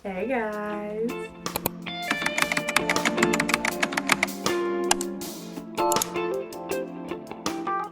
Hey guys.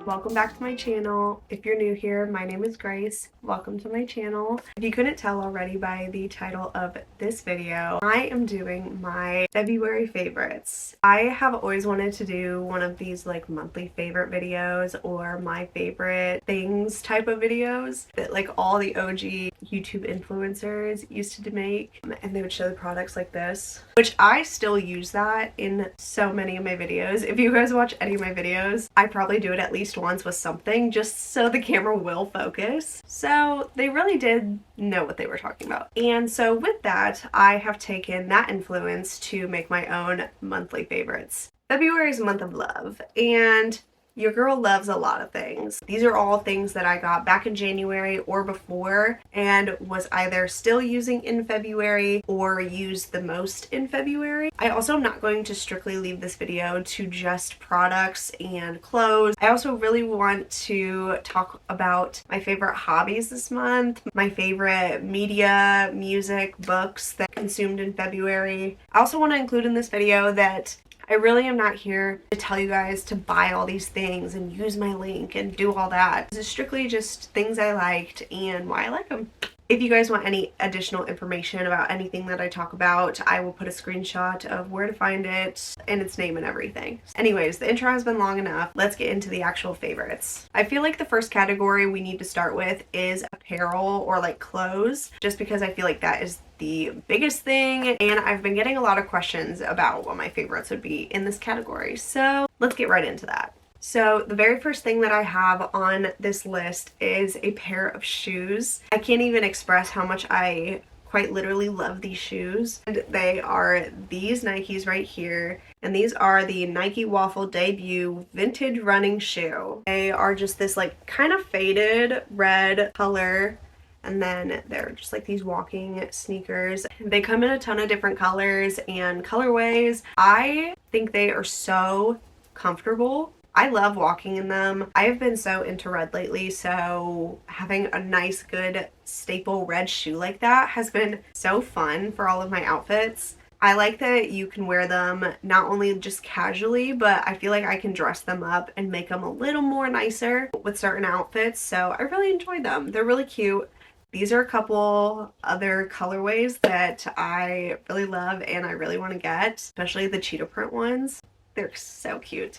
Welcome back to my channel. If you're new here, my name is Grace. Welcome to my channel. If you couldn't tell already by the title of this video, I am doing my February favorites. I have always wanted to do one of these like monthly favorite videos or my favorite things type of videos that like all the OG YouTube influencers used to make, and they would show the products like this, which I still use that in so many of my videos. If you guys watch any of my videos, I probably do it at least once with something just so the camera will focus. So they really did know what they were talking about. And so with that, I have taken that influence to make my own monthly favorites. February is a month of love, and your girl loves a lot of things. These are all things that I got back in January or before and was either still using in February or used the most in February. I also am not going to strictly leave this video to just products and clothes. I also really want to talk about my favorite hobbies this month, my favorite media, music, books that I consumed in February. I also want to include in this video that I really am not here to tell you guys to buy all these things and use my link and do all that. This is strictly just things I liked and why I like them. If you guys want any additional information about anything that I talk about, I will put a screenshot of where to find it and its name and everything. Anyways, the intro has been long enough. Let's get into the actual favorites. I feel like the first category we need to start with is apparel or like clothes, just because I feel like that is the biggest thing, and I've been getting a lot of questions about what my favorites would be in this category. So let's get right into that. So the very first thing that I have on this list is a pair of shoes. I can't even express how much I quite literally love these shoes. And they are these Nikes right here. And these are the Nike Waffle Debut Vintage Running Shoe. They are just this like kind of faded red color. And then they're just like these walking sneakers. They come in a ton of different colors and colorways. I think they are so comfortable. I love walking in them. I have been so into red lately, so having a nice, good staple red shoe like that has been so fun for all of my outfits. I like that you can wear them not only just casually, but I feel like I can dress them up and make them a little more nicer with certain outfits, so I really enjoy them. They're really cute. These are a couple other colorways that I really love and I really want to get, especially the cheetah print ones. They're so cute.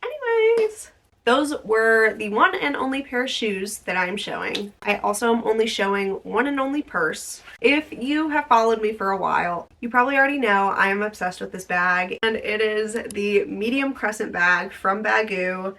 Anyways, those were the one and only pair of shoes that I'm showing. I also am only showing one and only purse. If you have followed me for a while, you probably already know I am obsessed with this bag, and it is the medium crescent bag from Baggu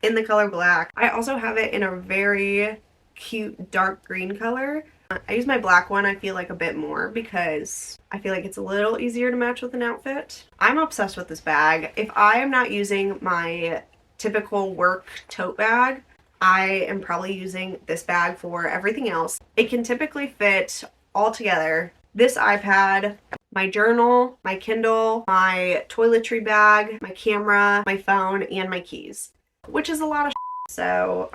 in the color black. I also have it in a very cute dark green color. I use my black one, I feel like, a bit more because I feel like it's a little easier to match with an outfit. I'm obsessed with this bag. If I am not using my typical work tote bag, I am probably using this bag for everything else. It can typically fit all together this iPad, my journal, my Kindle, my toiletry bag, my camera, my phone, and my keys, which is a lot of shit. So,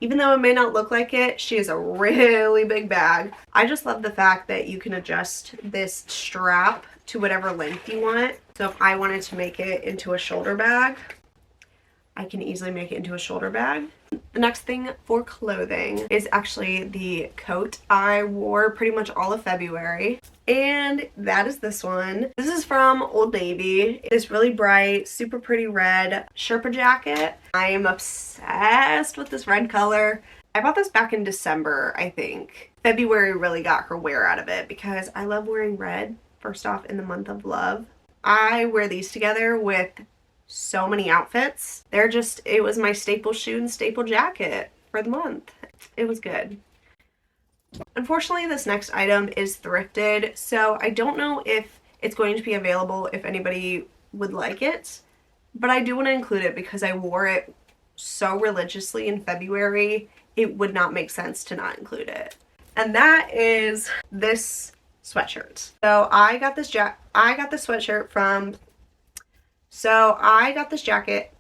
even though it may not look like it, she is a really big bag. I just love the fact that you can adjust this strap to whatever length you want. So if I wanted to make it into a shoulder bag, I can easily make it into a shoulder bag. The next thing for clothing is actually the coat I wore pretty much all of February. And that is this one. This is from Old Navy. It's really bright, super pretty red Sherpa jacket. I am obsessed with this red color. I bought this back in December, I think. February really got her wear out of it because I love wearing red, first off, in the month of love. I wear these together with so many outfits. It was my staple shoe and staple jacket for the month. It was good. Unfortunately, this next item is thrifted, so I don't know if it's going to be available if anybody would like it, but I do want to include it because I wore it so religiously in February, it would not make sense to not include it. And that is this sweatshirt. So I got this sweatshirt from I got this jacket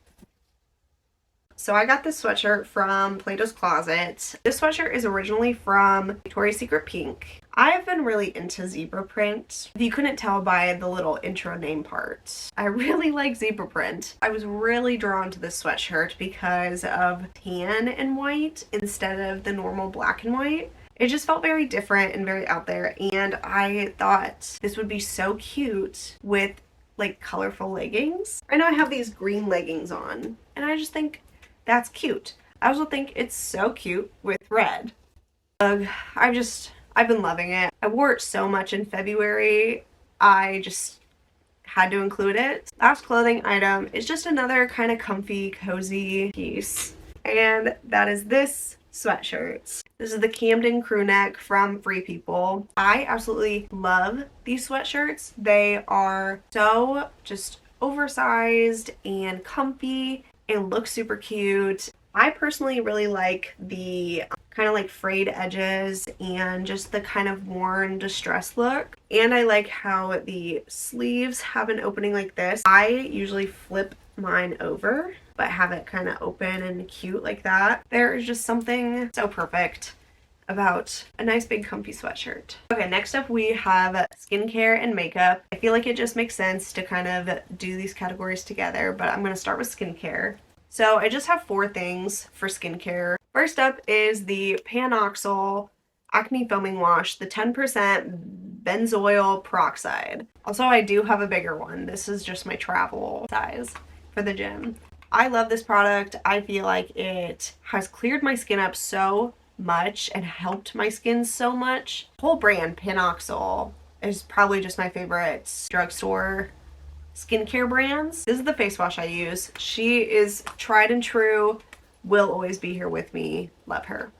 So I got this sweatshirt from Plato's Closet. This sweatshirt is originally from Victoria's Secret Pink. I've been really into zebra print. If you couldn't tell by the little intro name part, I really like zebra print. I was really drawn to this sweatshirt because of tan and white instead of the normal black and white. It just felt very different and very out there, and I thought this would be so cute with like colorful leggings. Right now I have these green leggings on, and I just think that's cute. I also think it's so cute with red. I've been loving it. I wore it so much in February. I just had to include it. Last clothing item is just another kind of comfy, cozy piece. And that is this sweatshirt. This is the Camden crew neck from Free People. I absolutely love these sweatshirts. They are so just oversized and comfy and look super cute. I personally really like the kind of like frayed edges and just the kind of worn distressed look. And I like how the sleeves have an opening like this. I usually flip mine over, but have it kind of open and cute like that. There is just something so perfect about a nice big comfy sweatshirt. Okay, next up we have skincare and makeup. I feel like it just makes sense to kind of do these categories together, but I'm gonna start with skincare. So I just have 4 things for skincare. First up is the Panoxyl Acne Foaming Wash, the 10% benzoyl peroxide. Also, I do have a bigger one. This is just my travel size for the gym. I love this product. I feel like it has cleared my skin up so much and helped my skin so much. Whole brand Panoxyl is probably just my favorite drugstore skincare brands. This is the face wash I use. She is tried and true, will always be here with me. Love her.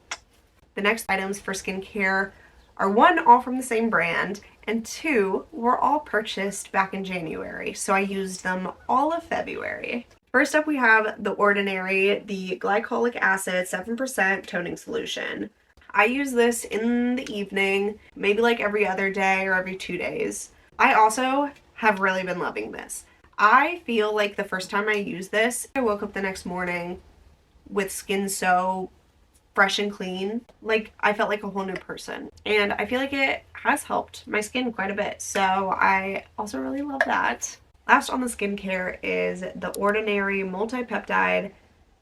The next items for skincare are 1, all from the same brand, and 2, were all purchased back in January, so I used them all of February. First up we have The Ordinary, the glycolic acid 7% toning solution. I use this in the evening, maybe like every other day or every 2 days. I also have really been loving this. I feel like the first time I used this, I woke up the next morning with skin so fresh and clean. Like, I felt like a whole new person. And I feel like it has helped my skin quite a bit. So I also really love that. Last on the skincare is The Ordinary Multi-Peptide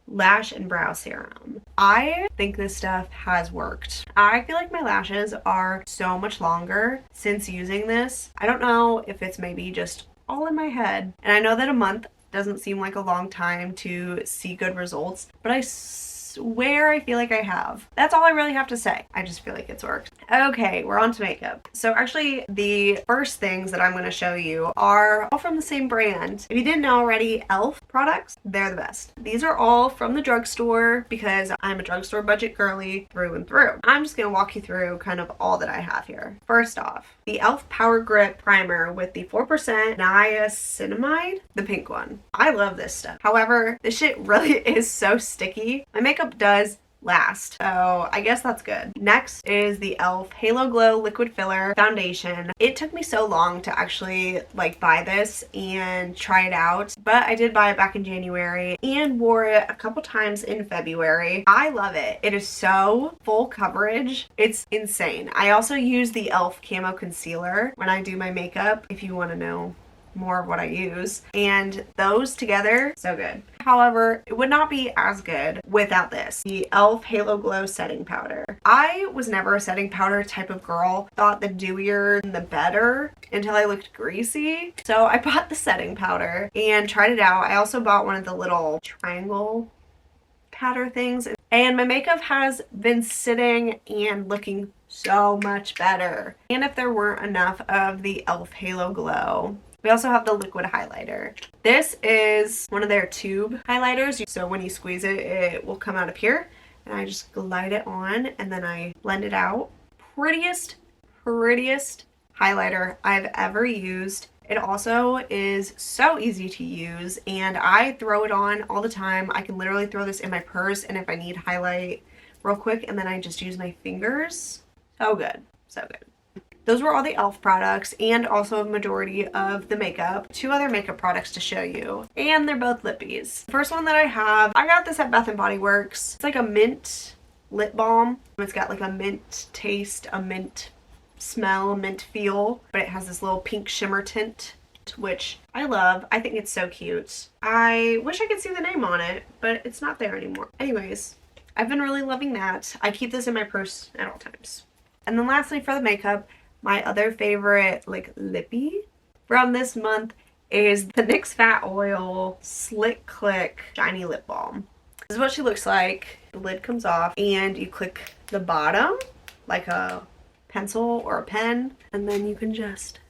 Lash and Brow Serum. I think this stuff has worked. I feel like my lashes are so much longer since using this. I don't know if it's maybe just all in my head. And I know that a month doesn't seem like a long time to see good results, but I swear I feel like I have. That's all I really have to say. I just feel like it's worked. Okay, we're on to makeup. So actually the first things that I'm going to show you are all from the same brand. If you didn't know already, e.l.f. products, they're the best. These are all from the drugstore because I'm a drugstore budget girly through and through. I'm just going to walk you through kind of all that I have here. First off, the e.l.f. Power Grip Primer with the 4% niacinamide, the pink one. I love this stuff. However, this shit really is so sticky. My makeup does last, so I guess that's good. Next is the e.l.f. Halo Glow Liquid Filler Foundation. It took me so long to actually like buy this and try it out, but I did buy it back in January and wore it a couple times in February. I love it. It is so full coverage. It's insane. I also use the e.l.f. Camo Concealer when I do my makeup, if you want to know more of what I use, and those together, so good. However, it would not be as good without this, the e.l.f. Halo Glow Setting Powder. I was never a setting powder type of girl, thought the dewier the better until I looked greasy, so I bought the setting powder and tried it out. I also bought one of the little triangle powder things, and my makeup has been sitting and looking so much better. And if there weren't enough of the e.l.f. Halo Glow, we also have the liquid highlighter. This is one of their tube highlighters, so when you squeeze it, it will come out of here, and I just glide it on and then I blend it out. Prettiest highlighter I've ever used. It also is so easy to use, and I throw it on all the time. I can literally throw this in my purse, and if I need highlight real quick, and then I just use my fingers. So good, so good. Those were all the e.l.f. products and also a majority of the makeup. 2 other makeup products to show you, and they're both lippies. The first one that I got this at Bath & Body Works. It's like a mint lip balm. It's got like a mint taste, a mint smell, a mint feel, but it has this little pink shimmer tint, which I love. I think it's so cute. I wish I could see the name on it, but it's not there anymore. Anyways, I've been really loving that. I keep this in my purse at all times. And then lastly, for the makeup, my other favorite like lippy from this month is the NYX Fat Oil Slick Click Shiny Lip Balm. This is what she looks like. The lid comes off and you click the bottom like a pencil or a pen, and then you can just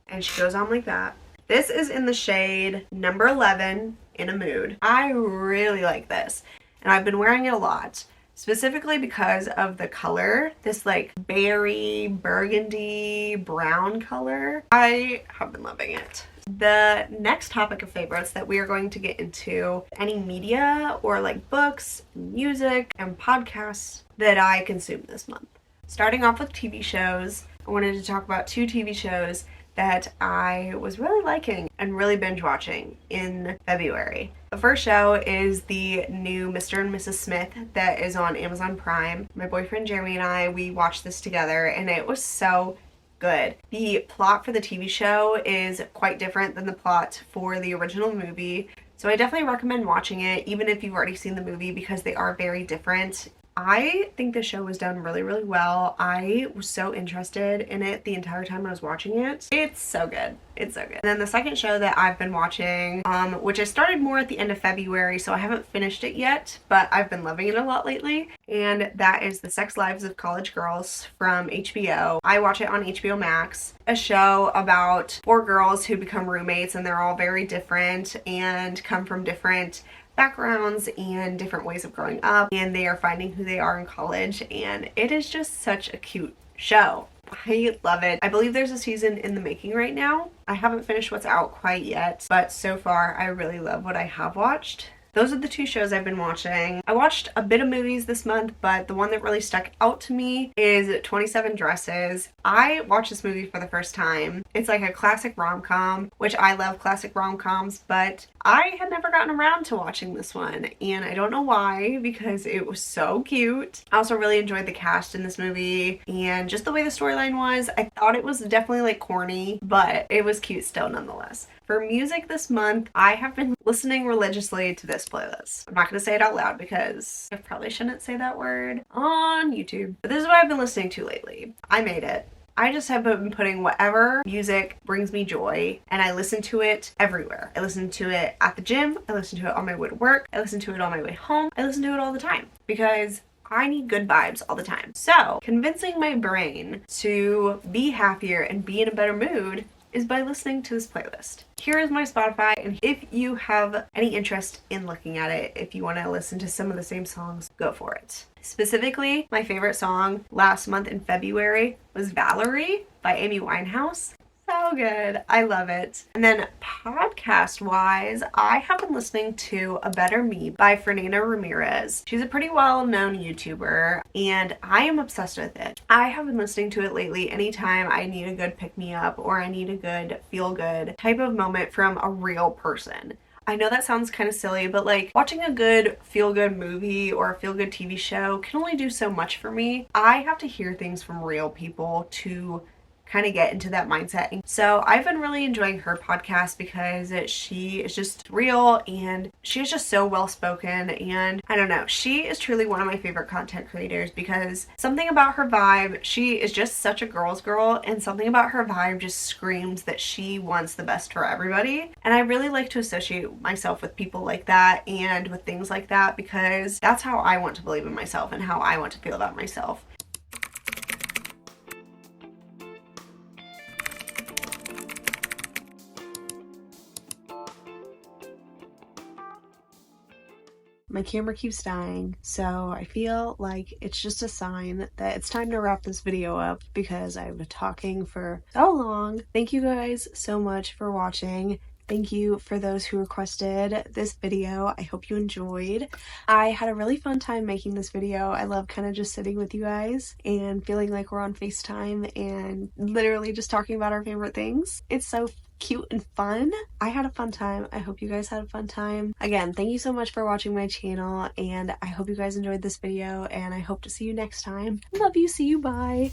and she goes on like that. This is in the shade number 11, In a Mood. I really like this, and I've been wearing it a lot, specifically because of the color, this like berry, burgundy, brown color. I have been loving it. The next topic of favorites that we are going to get into, any media or like books, music, and podcasts that I consumed this month. Starting off with TV shows, I wanted to talk about 2 TV shows that I was really liking and really binge watching in February. The first show is the new Mr. and Mrs. Smith that is on Amazon Prime. My boyfriend Jeremy and I, we watched this together and it was so good. The plot for the TV show is quite different than the plot for the original movie, so I definitely recommend watching it even if you've already seen the movie because they are very different. I think the show was done really, really well. I was so interested in it the entire time I was watching it. It's so good. It's so good. And then the second show that I've been watching, which I started more at the end of February, so I haven't finished it yet, but I've been loving it a lot lately, and that is The Sex Lives of College Girls from HBO. I watch it on HBO Max, a show about 4 girls who become roommates, and they're all very different and come from different backgrounds and different ways of growing up, and they are finding who they are in college, and it is just such a cute show. I love it. I believe there's a season in the making right now. I haven't finished what's out quite yet, but so far I really love what I have watched. Those are the 2 shows I've been watching. I watched a bit of movies this month, but the one that really stuck out to me is 27 Dresses. I watched this movie for the first time. It's like a classic rom-com, which I love classic rom-coms, but I had never gotten around to watching this one, and I don't know why, because it was so cute. I also really enjoyed the cast in this movie, and just the way the storyline was. I thought it was definitely like corny, but it was cute still nonetheless. For music this month, I have been listening religiously to this playlist. I'm not going to say it out loud because I probably shouldn't say that word on YouTube, but this is what I've been listening to lately. I made it. I just have been putting whatever music brings me joy, and I listen to it everywhere. I listen to it at the gym, I listen to it on my way to work, I listen to it on my way home, I listen to it all the time because I need good vibes all the time. So, convincing my brain to be happier and be in a better mood is by listening to this playlist. Here is my Spotify, and if you have any interest in looking at it, if you want to listen to some of the same songs, go for it. Specifically, my favorite song last month in February was Valerie by Amy Winehouse. So good. I love it. And then podcast wise, I have been listening to A Better Me by Fernanda Ramirez. She's a pretty well-known YouTuber, and I am obsessed with it. I have been listening to it lately anytime I need a good pick-me-up or I need a good feel-good type of moment from a real person. I know that sounds kind of silly, but like watching a good feel-good movie or a feel-good TV show can only do so much for me. I have to hear things from real people to kind of get into that mindset. So I've been really enjoying her podcast because she is just real and she is just so well spoken, and I don't know, she is truly one of my favorite content creators because something about her vibe, she is just such a girl's girl, and something about her vibe just screams that she wants the best for everybody. And I really like to associate myself with people like that and with things like that because that's how I want to believe in myself and how I want to feel about myself. My camera keeps dying, so I feel like it's just a sign that it's time to wrap this video up because I've been talking for so long. Thank you guys so much for watching. Thank you for those who requested this video. I hope you enjoyed. I had a really fun time making this video. I love kind of just sitting with you guys and feeling like we're on FaceTime and literally just talking about our favorite things. It's so cute and fun. I had a fun time. I hope you guys had a fun time. Again, thank you so much for watching my channel, and I hope you guys enjoyed this video, and I hope to see you next time. Love you. See you. Bye.